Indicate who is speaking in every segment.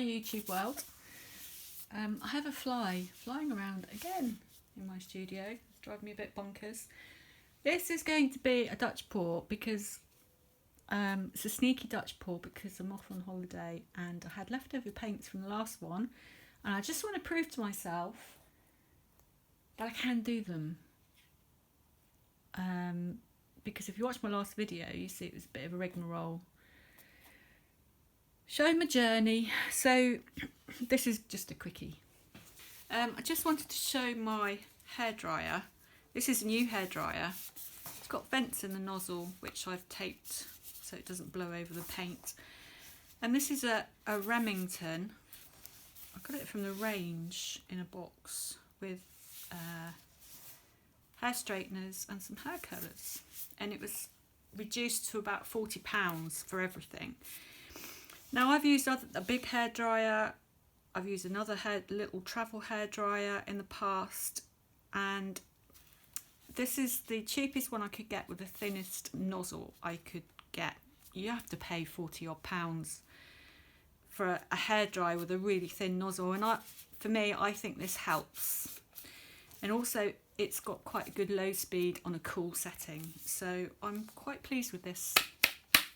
Speaker 1: YouTube world. I have a fly flying around again in my studio. It's driving me a bit bonkers. This is going to be a Dutch pour because it's a sneaky Dutch pour because I'm off on holiday and I had leftover paints from the last one, and I just want to prove to myself that I can do them. Because if you watch my last video, you see it was a bit of a rigmarole. Showing my journey. So this is just a quickie. I just wanted to show my hairdryer. This is a new hairdryer. It's got vents in the nozzle which I've taped so it doesn't blow over the paint. And this is a Remington. I got it from the range in a box with hair straighteners and some hair colours, and it was reduced to about £40 for everything. Now I've used a big hairdryer, I've used another little travel hairdryer in the past, and this is the cheapest one I could get with the thinnest nozzle I could get. You have to pay £40 odd for a hairdryer with a really thin nozzle, and for me I think this helps. And also it's got quite a good low speed on a cool setting, so I'm quite pleased with this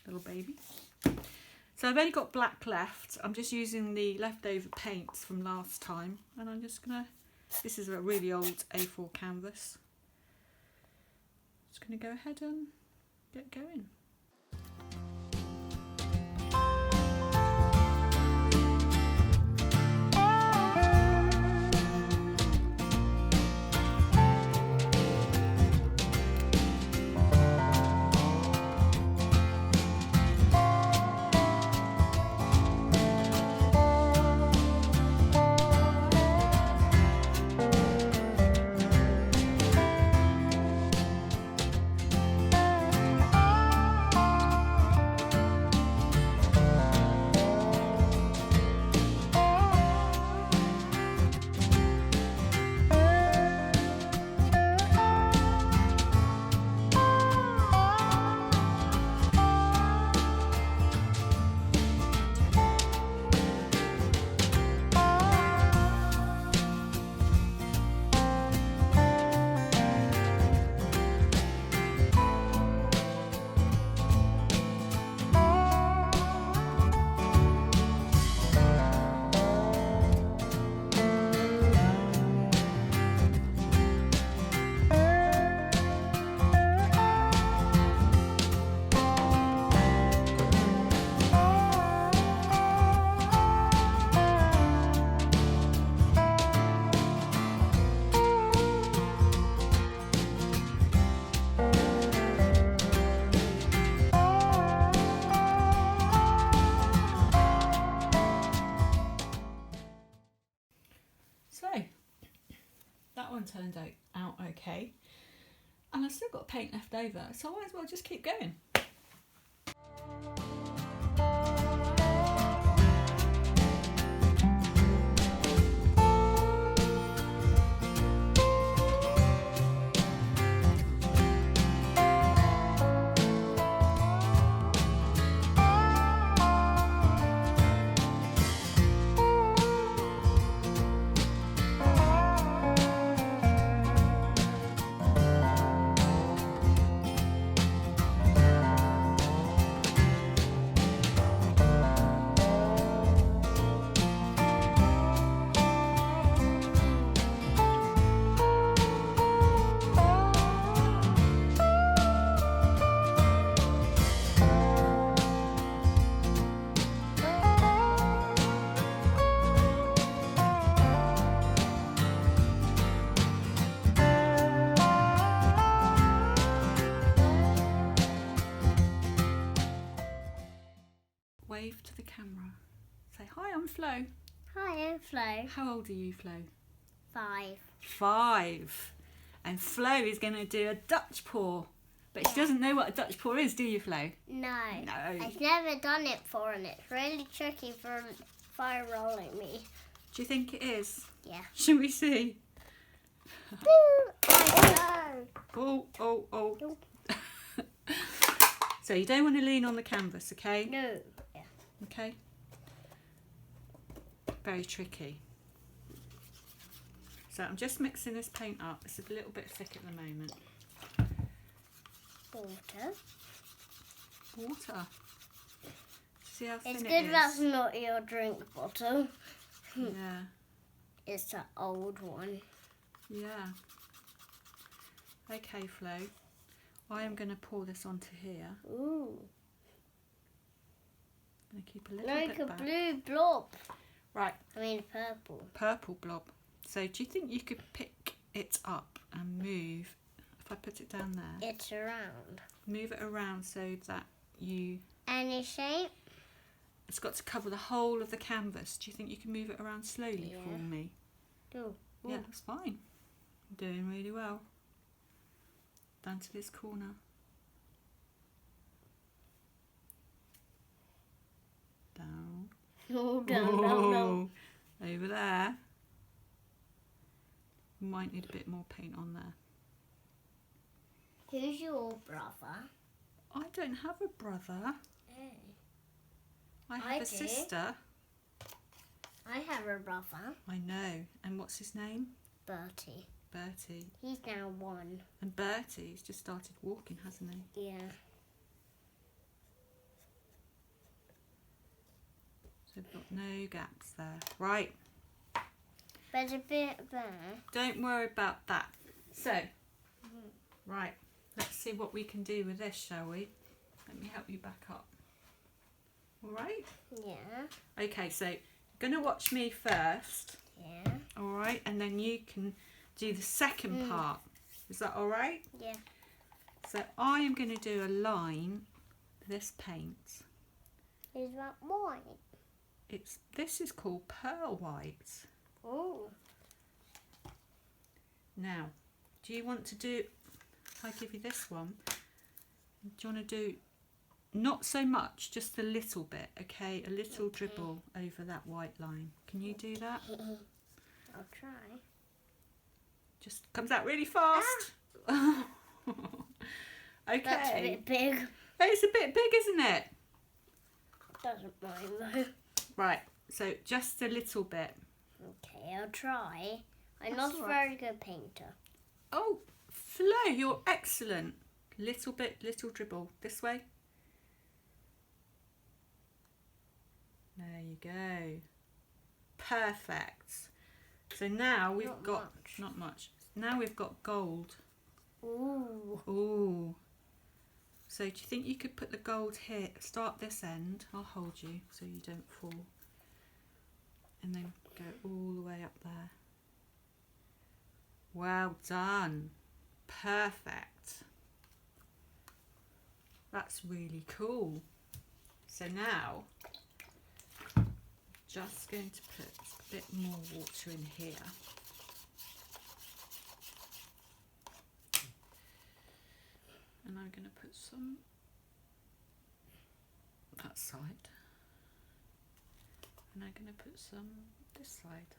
Speaker 1: little baby. So I've only got black left. I'm just using the leftover paints from last time, and I'm just gonna, this is a really old A4 canvas. Just gonna go ahead and get going. That one turned out okay, and I've still got paint left over, so I might as well just keep going. Wave to the camera. Say, hi, I'm Flo.
Speaker 2: Hi, I'm Flo.
Speaker 1: How old are you, Flo?
Speaker 2: 5.
Speaker 1: 5. And Flo is going to do a Dutch pour. But she doesn't know what a Dutch pour is, do you, Flo?
Speaker 2: No.
Speaker 1: No.
Speaker 2: I've never done it before, and it's really tricky for fire rolling me.
Speaker 1: Do you think it is?
Speaker 2: Yeah.
Speaker 1: Should we see?
Speaker 2: Oh,
Speaker 1: Oh.
Speaker 2: Nope.
Speaker 1: So you don't want to lean on the canvas, okay?
Speaker 2: no. Yeah.
Speaker 1: Okay. very tricky. So I'm just mixing this paint up. It's a little bit thick at the moment. Water. See how thin
Speaker 2: It's
Speaker 1: it
Speaker 2: good
Speaker 1: is?
Speaker 2: that's not your drink bottle.
Speaker 1: Yeah.
Speaker 2: It's the old one.
Speaker 1: Yeah. Okay, Flo. I am going to pour this onto here.
Speaker 2: Ooh.
Speaker 1: I'm going to keep a little
Speaker 2: Like
Speaker 1: bit
Speaker 2: a
Speaker 1: back.
Speaker 2: blue blob.
Speaker 1: Right.
Speaker 2: I mean purple.
Speaker 1: Purple blob. So do you think you could pick it up and move, if I put it down there,
Speaker 2: It's around.
Speaker 1: move it around so that you,
Speaker 2: Any shape?
Speaker 1: it's got to cover the whole of the canvas. Do you think you can move it around slowly
Speaker 2: Yeah.
Speaker 1: for me?
Speaker 2: Ooh.
Speaker 1: Yeah, that's fine. I'm doing really well. Down to this corner. Down.
Speaker 2: Oh, down.
Speaker 1: Over there. Might need a bit more paint on there.
Speaker 2: Who's your brother?
Speaker 1: I don't have a brother. I have
Speaker 2: I
Speaker 1: a
Speaker 2: do.
Speaker 1: sister.
Speaker 2: I have a brother,
Speaker 1: I know. And what's his name?
Speaker 2: Bertie.
Speaker 1: Bertie.
Speaker 2: He's now 1.
Speaker 1: And Bertie's just started walking, hasn't he?
Speaker 2: Yeah.
Speaker 1: So we've got no gaps there. Right.
Speaker 2: There's a bit there.
Speaker 1: Don't worry about that. So, right. Let's see what we can do with this, shall we? Let me help you back up. All right?
Speaker 2: Yeah.
Speaker 1: Okay, so you're going to watch me first.
Speaker 2: Yeah.
Speaker 1: All right? And then you can do the second part. Is that all right?
Speaker 2: Yeah.
Speaker 1: So I am going to do a line with this paint.
Speaker 2: Is that white?
Speaker 1: This is called pearl white.
Speaker 2: Oh.
Speaker 1: Now, do you want to do, if I give you this one, do you want to do not so much, just a little bit, okay? A little dribble over that white line. Can you do that?
Speaker 2: I'll try.
Speaker 1: Just comes out really fast. Okay.
Speaker 2: That's a bit big.
Speaker 1: It's a bit big, isn't it?
Speaker 2: Doesn't mind though.
Speaker 1: Right, so just a little bit.
Speaker 2: Okay, I'll try. I'm
Speaker 1: That's
Speaker 2: not
Speaker 1: all
Speaker 2: a
Speaker 1: right.
Speaker 2: very good painter.
Speaker 1: Oh, Flo, you're excellent. Little bit, little dribble. This way. There you go. Perfect. So now we've
Speaker 2: Not
Speaker 1: got,
Speaker 2: much.
Speaker 1: not much. Now we've got gold.
Speaker 2: Ooh.
Speaker 1: Ooh. So do you think you could put the gold here? Start this end. I'll hold you so you don't fall. And then go all the way up there. Well done. Perfect. That's really cool. So now, just going to put a bit more water in here. And I'm going to put some that side. And I'm going to put some this side.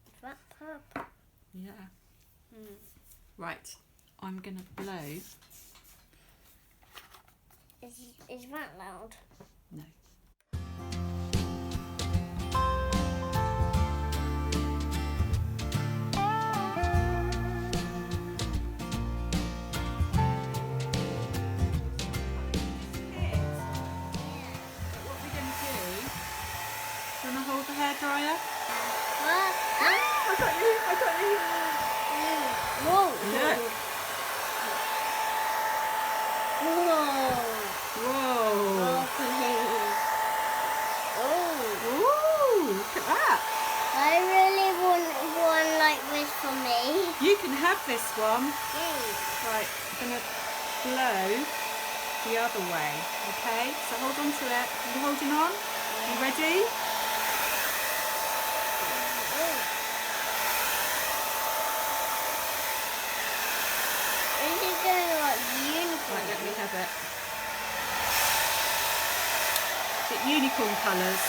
Speaker 2: Is that purple?
Speaker 1: Yeah. Right. I'm going to blow.
Speaker 2: Is that loud?
Speaker 1: No. Hold the hairdryer.
Speaker 2: What?
Speaker 1: I got you.
Speaker 2: Whoa.
Speaker 1: Look.
Speaker 2: Whoa.
Speaker 1: Whoa.
Speaker 2: Oh.
Speaker 1: Ooh, look at that.
Speaker 2: I really want one like this for me.
Speaker 1: You can have this one. Right, I'm going to blow the other way. Okay, so hold on to it. You holding on? You ready? Right, let me have it. Is it unicorn colours?